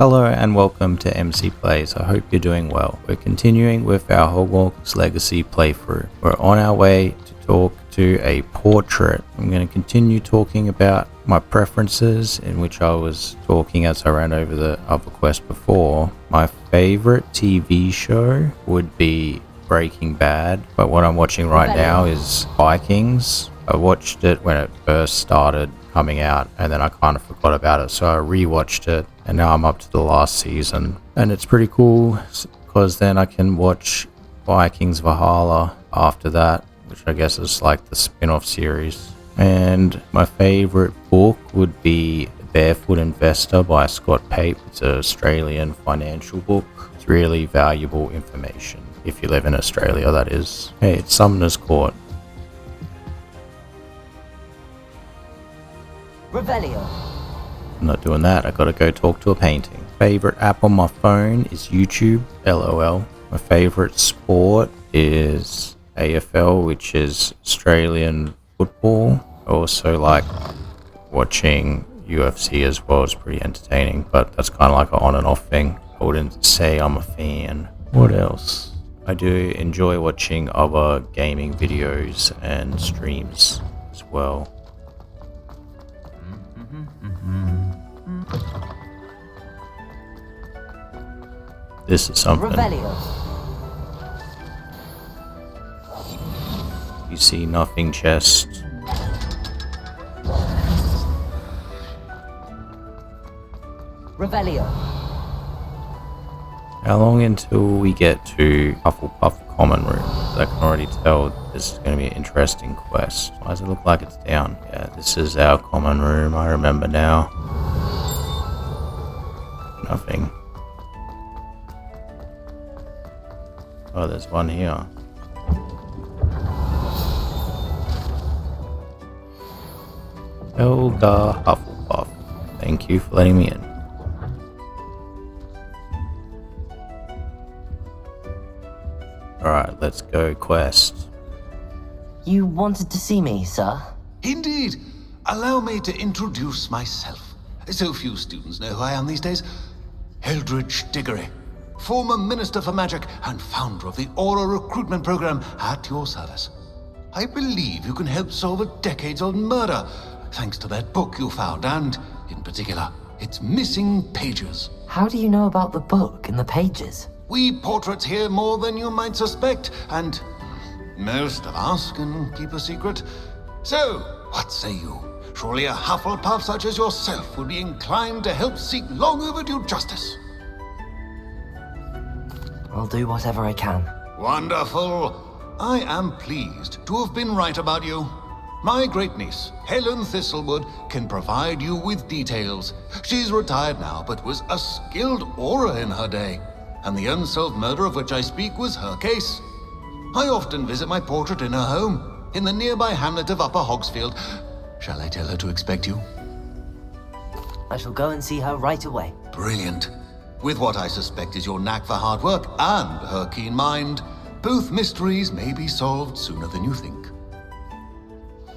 Hello and welcome to MC Plays. I hope you're doing well. We're continuing with our Hogwarts Legacy playthrough. We're on our way to talk to a portrait. I'm going to continue talking about my preferences, in which I was talking as I ran over the other quest before. My favorite TV show would be Breaking Bad, but what I'm watching right now is Vikings. I watched it when it first started coming out, and then I kind of forgot about it, so I rewatched it, and now I'm up to the last season, and it's pretty cool because then I can watch Vikings Valhalla after that, which I guess is like the spin-off series. And my favorite book would be Barefoot Investor by Scott Pape. It's an Australian financial book. It's really valuable information if you live in Australia, that is. Hey, it's Summoner's Court. Revelio. I'm not doing that, I gotta go talk to a painting. Favorite app on my phone is YouTube, LOL. My favorite sport is AFL, which is Australian football. I also like watching UFC as well, it's pretty entertaining, but that's kind of like an on and off thing. I wouldn't say I'm a fan. What else? I do enjoy watching other gaming videos and streams as well. This is something. Revelio. You see nothing, chest. Revelio. How long until we get to Hufflepuff Common Room? I can already tell this is going to be an interesting quest. Why does it look like it's down? Yeah, this is our common room, I remember now. Nothing. Oh, there's one here. Helga Hufflepuff. Thank you for letting me in. Alright, let's go quest. You wanted to see me, sir? Indeed. Allow me to introduce myself. So few students know who I am these days. Eldridge Diggory, former Minister for Magic and founder of the Auror recruitment program at your service. I believe you can help solve a decades-old murder, thanks to that book you found, and, in particular, its missing pages. How do you know about the book and the pages? We portraits hear more than you might suspect, and most of us can keep a secret. So, what say you? Surely a Hufflepuff such as yourself would be inclined to help seek long overdue justice. I'll do whatever I can. Wonderful. I am pleased to have been right about you. My great-niece, Helen Thistlewood, can provide you with details. She's retired now, but was a skilled Auror in her day, and the unsolved murder of which I speak was her case. I often visit my portrait in her home, in the nearby hamlet of Upper Hogsfield. Shall I tell her to expect you? I shall go and see her right away. Brilliant. With what I suspect is your knack for hard work and her keen mind, both mysteries may be solved sooner than you think.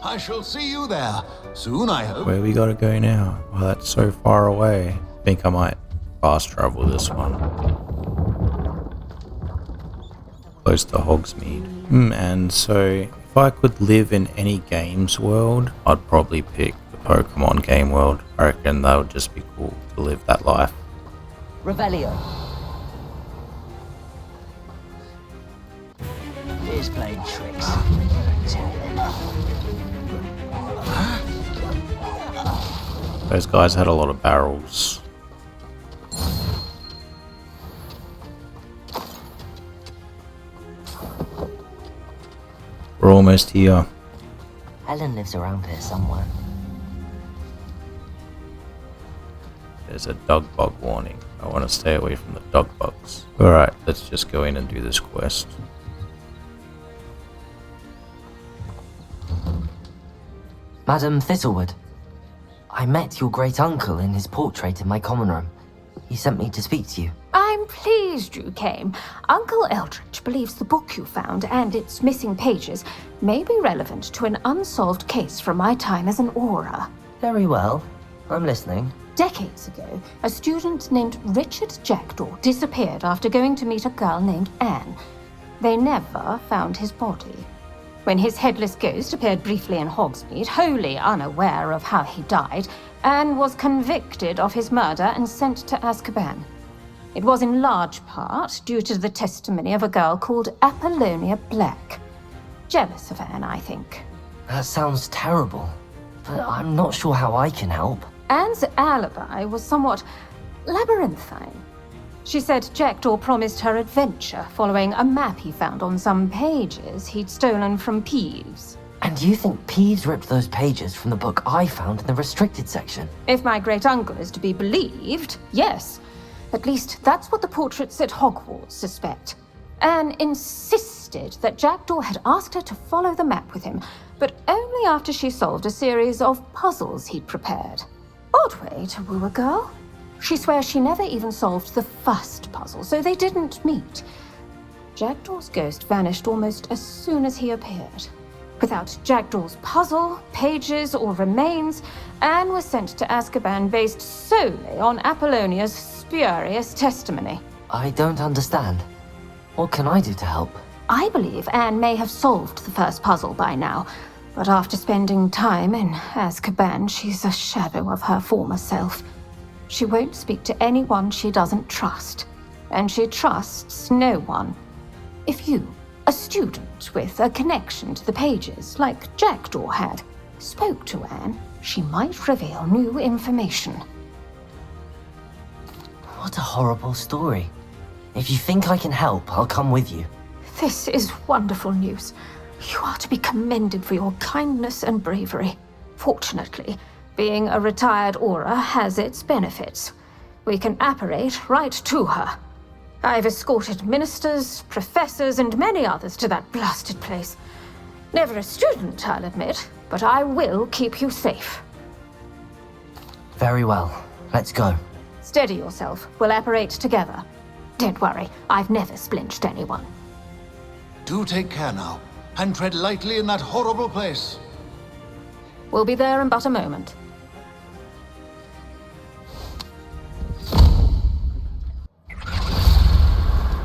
I shall see you there soon, I hope. Where we gotta go now? Well, that's so far away. I think I might fast travel this one. Close to Hogsmeade. And so, if I could live in any games world, I'd probably pick the Pokemon game world. I reckon that would just be cool to live that life. Revelio. Here's playing tricks. Those guys had a lot of barrels. We're almost here. Helen lives around here somewhere. There's a dog bug warning. I want to stay away from the dog bugs. Alright, let's just go in and do this quest. Madam Thistlewood, I met your great-uncle in his portrait in my common room. He sent me to speak to you. I'm pleased you came. Uncle Eldridge believes the book you found and its missing pages may be relevant to an unsolved case from my time as an Auror. Very well. I'm listening. Decades ago, a student named Richard Jackdaw disappeared after going to meet a girl named Anne. They never found his body. When his headless ghost appeared briefly in Hogsmeade, wholly unaware of how he died, Anne was convicted of his murder and sent to Azkaban. It was in large part due to the testimony of a girl called Apollonia Black. Jealous of Anne, I think. That sounds terrible, but I'm not sure how I can help. Anne's alibi was somewhat labyrinthine. She said Jackdaw promised her adventure following a map he found on some pages he'd stolen from Peeves. And you think Peeves ripped those pages from the book I found in the restricted section? If my great-uncle is to be believed, yes. At least that's what the portraits at Hogwarts suspect. Anne insisted that Jackdaw had asked her to follow the map with him, but only after she solved a series of puzzles he'd prepared. Odd way to woo a girl. She swears she never even solved the first puzzle, so they didn't meet. Jackdaw's ghost vanished almost as soon as he appeared. Without Jackdaw's puzzle, pages, or remains, Anne was sent to Azkaban based solely on Apollonia's spurious testimony. I don't understand. What can I do to help? I believe Anne may have solved the first puzzle by now, but after spending time in Azkaban, she's a shadow of her former self. She won't speak to anyone she doesn't trust, and she trusts no one. If you, a student with a connection to the pages, like Jackdaw had, spoke to Anne, she might reveal new information. What a horrible story. If you think I can help, I'll come with you. This is wonderful news. You are to be commended for your kindness and bravery. Fortunately, being a retired Auror has its benefits. We can apparate right to her. I've escorted ministers, professors, and many others to that blasted place. Never a student, I'll admit, but I will keep you safe. Very well. Let's go. Steady yourself. We'll apparate together. Don't worry, I've never splinched anyone. Do take care now, and tread lightly in that horrible place. We'll be there in but a moment.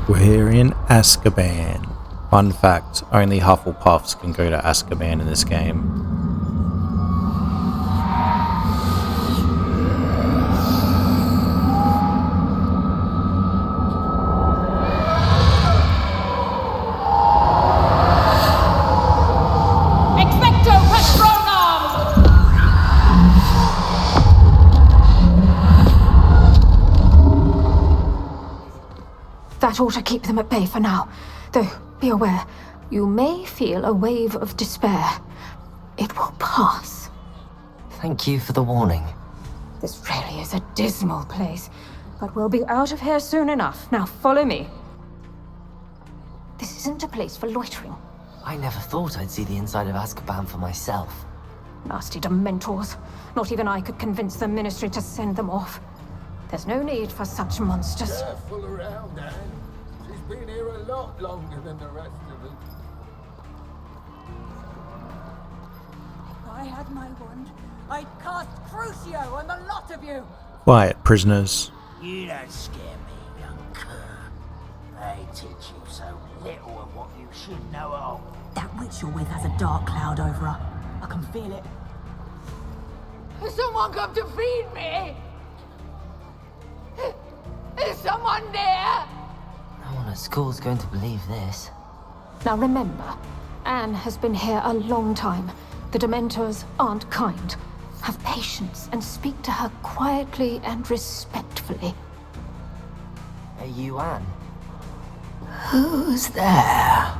We're in Azkaban. Fun fact, only Hufflepuffs can go to Azkaban in this game. That ought to keep them at bay for now. Though, be aware, you may feel a wave of despair. It will pass. Thank you for the warning. This really is a dismal place, but we'll be out of here soon enough. Now follow me. This isn't a place for loitering. I never thought I'd see the inside of Azkaban for myself. Nasty Dementors. Not even I could convince the Ministry to send them off. There's no need for such monsters. Careful around, Anne. She's been here a lot longer than the rest of us. If I had my wand, I'd cast Crucio on the lot of you! Quiet, prisoners. You don't scare me, young cur. They teach you so little of what you should know of. That witch you're with has a dark cloud over her. I can feel it. Has someone come to feed me? Is someone there? No one at school's going to believe this. Now remember, Anne has been here a long time. The Dementors aren't kind. Have patience and speak to her quietly and respectfully. Are you Anne? Who's there?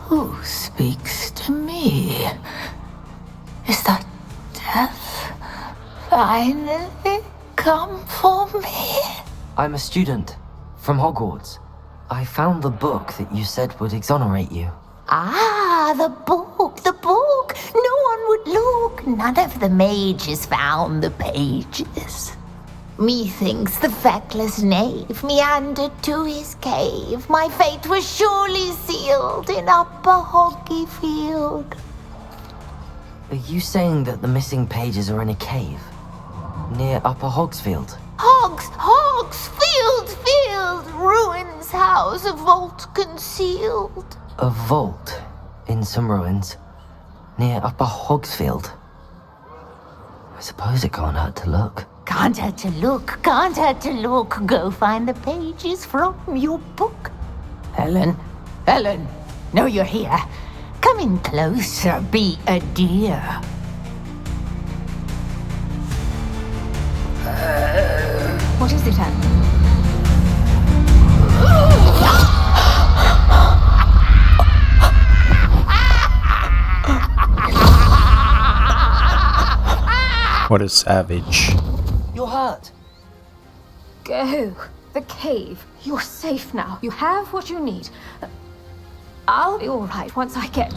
Who speaks to me? Is that death finally come for me? I'm a student from Hogwarts. I found the book that you said would exonerate you. Ah, the book, the book. No one would look. None of the mages found the pages. Methinks the feckless knave meandered to his cave. My fate was surely sealed in Upper Hoggyfield. Are you saying that the missing pages are in a cave? near Upper Hogsfield. Field, ruins house, a vault concealed. A vault in some ruins near Upper Hogsfield. I suppose it can't hurt to look. Can't hurt to look. Go find the pages from your book. Helen, know you're here. Come in closer, be a dear. What is it, Anne? What a savage. You're hurt. Go. The cave. You're safe now. You have what you need. I'll be all right once I get...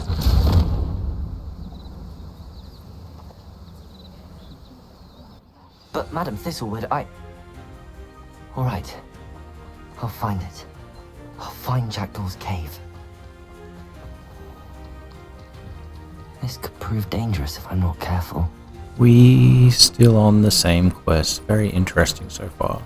But Madam Thistlewood, All right. I'll find it. I'll find Jackdaw's cave. This could prove dangerous if I'm not careful. We still on the same quest. Very interesting so far.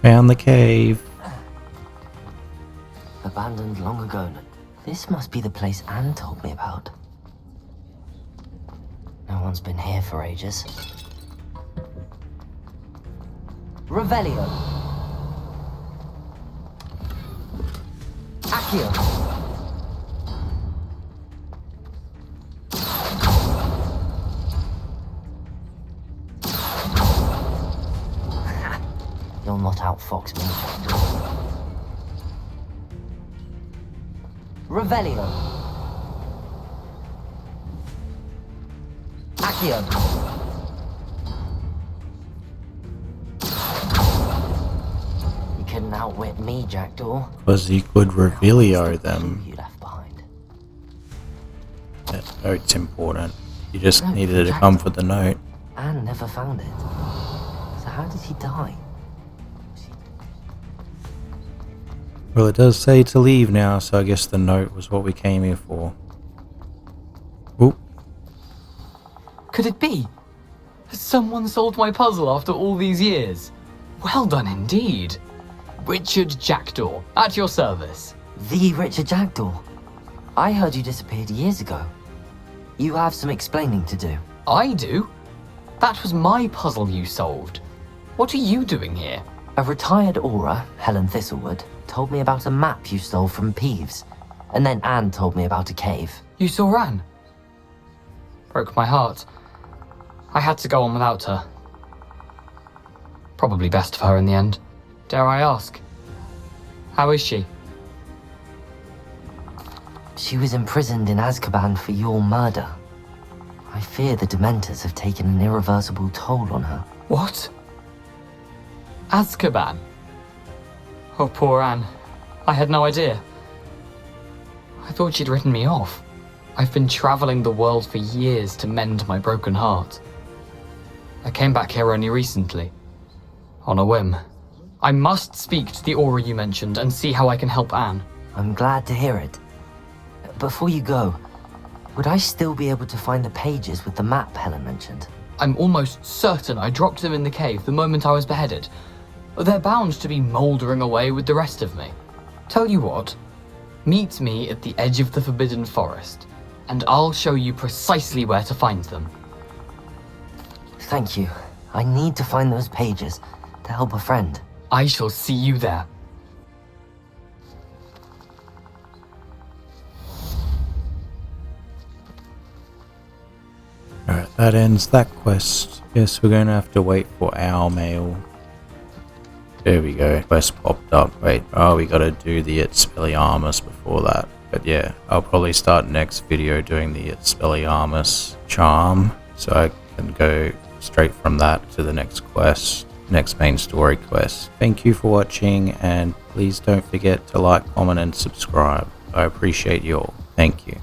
Found the cave. Abandoned long ago. This must be the place Anne told me about. No one's been here for ages. Revelio. Accio. You'll not outfox me. Revelio. Accio. You couldn't outwit me, Jackdaw. Because he could Revelio them. You left behind. That note's important. You just needed to come for the note. Anne never found it. So how did he die? Well, it does say to leave now, so I guess the note was what we came here for. Oop. Could it be? Has someone solved my puzzle after all these years? Well done indeed. Richard Jackdaw, at your service. The Richard Jackdaw. I heard you disappeared years ago. You have some explaining to do. I do? That was my puzzle you solved. What are you doing here? A retired Auror, Helen Thistlewood, told me about a map you stole from Peeves. And then Anne told me about a cave. You saw Anne? Broke my heart. I had to go on without her. Probably best for her in the end. Dare I ask? How is she? She was imprisoned in Azkaban for your murder. I fear the Dementors have taken an irreversible toll on her. What? Azkaban? Oh, poor Anne. I had no idea. I thought she'd written me off. I've been traveling the world for years to mend my broken heart. I came back here only recently. On a whim. I must speak to the Auror you mentioned and see how I can help Anne. I'm glad to hear it. Before you go, would I still be able to find the pages with the map Helen mentioned? I'm almost certain I dropped them in the cave the moment I was beheaded. They're bound to be mouldering away with the rest of me. Tell you what, meet me at the edge of the Forbidden Forest, and I'll show you precisely where to find them. Thank you. I need to find those pages to help a friend. I shall see you there. Alright, that ends that quest. Guess we're going to have to wait for our mail. There we go. Quest popped up. Wait, oh, we got to do the Expelliarmus before that. But yeah, I'll probably start next video doing the Expelliarmus charm, so I can go straight from that to the next quest, next main story quest. Thank you for watching, and please don't forget to like, comment, and subscribe. I appreciate you all. Thank you.